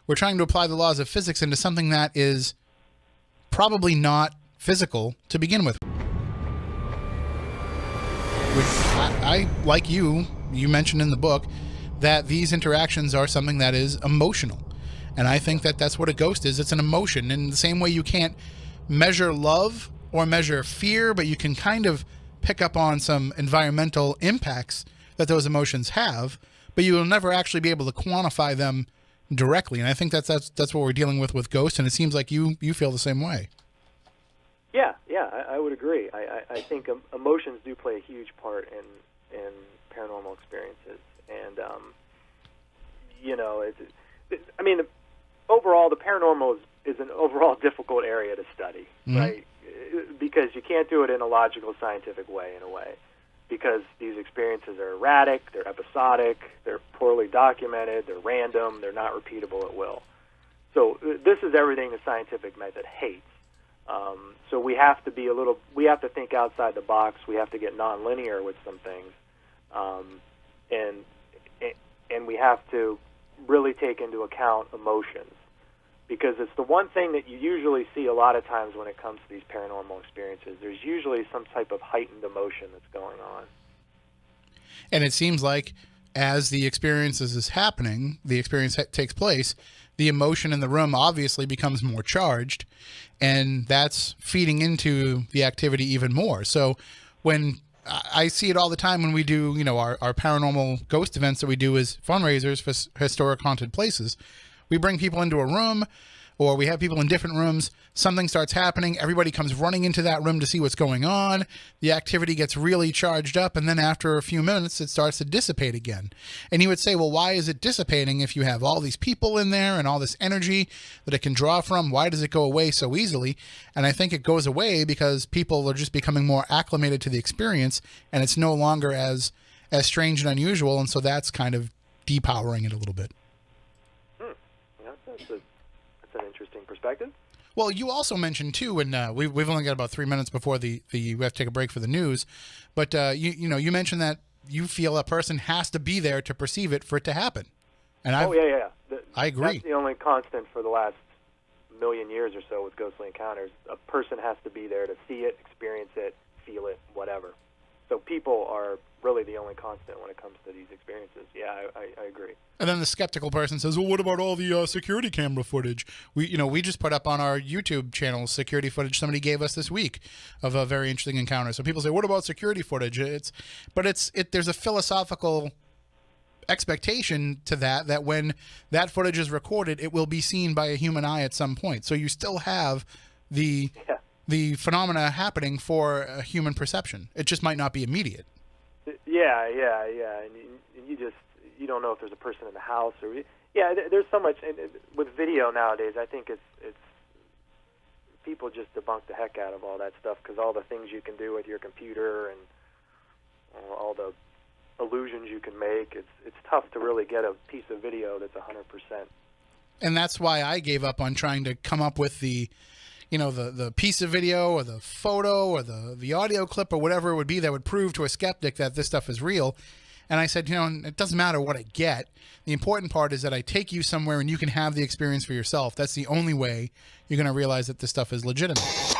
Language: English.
we're trying to apply the laws of physics into something that is probably not physical to begin with. I like you mentioned in the book that these interactions are something that is emotional. And I think that that's what a ghost is. It's an emotion. In the same way you can't measure love or measure fear, but you can kind of pick up on some environmental impacts that those emotions have, but you will never actually be able to quantify them directly. And I think that's what we're dealing with ghosts, and it seems like you feel the same way. Yeah, I would agree. I think emotions do play a huge part in paranormal experiences, and overall, the paranormal is an overall difficult area to study, right? Because you can't do it in a logical, scientific way, in a way, because these experiences are erratic, they're episodic, they're poorly documented, they're random, they're not repeatable at will. So this is everything the scientific method hates. So we have to think outside the box. We have to get nonlinear with some things, and we have to really take into account emotions, because it's the one thing that you usually see a lot of times when it comes to these paranormal experiences. There's usually some type of heightened emotion that's going on. And it seems like as the experience is happening, the experience takes place, the emotion in the room obviously becomes more charged, and that's feeding into the activity even more. So when I see it all the time when we do, our paranormal ghost events that we do as fundraisers for historic haunted places, we bring people into a room, or we have people in different rooms. Something starts happening. Everybody comes running into that room to see what's going on. The activity gets really charged up, and then after a few minutes, it starts to dissipate again. And you would say, well, why is it dissipating if you have all these people in there and all this energy that it can draw from? Why does it go away so easily? And I think it goes away because people are just becoming more acclimated to the experience, and it's no longer as strange and unusual, and so that's kind of depowering it a little bit. That's an interesting perspective. Well, you also mentioned too, and we've only got about 3 minutes before we have to take a break for the news, but you mentioned that you feel a person has to be there to perceive it for it to happen. And I agree. That's the only constant for the last million years or so with ghostly encounters. A person has to be there to see it, experience it, feel it, whatever. So people are really the only constant when it comes to these experiences. Yeah, I agree. And then the skeptical person says, well, what about all the security camera footage? We just put up on our YouTube channel security footage somebody gave us this week of a very interesting encounter. So people say, what about security footage? There's a philosophical expectation to that when that footage is recorded, it will be seen by a human eye at some point. So you still have the phenomena happening for a human perception. It just might not be immediate. Yeah. And you don't know if there's a person in the house or there's so much with video nowadays. I think it's people just debunk the heck out of all that stuff, because all the things you can do with your computer and all the illusions you can make, it's tough to really get a piece of video that's 100%. And that's why I gave up on trying to come up with the piece of video or the photo or the audio clip or whatever it would be that would prove to a skeptic that this stuff is real. And I said, it doesn't matter what I get. The important part is that I take you somewhere and you can have the experience for yourself. That's the only way you're going to realize that this stuff is legitimate.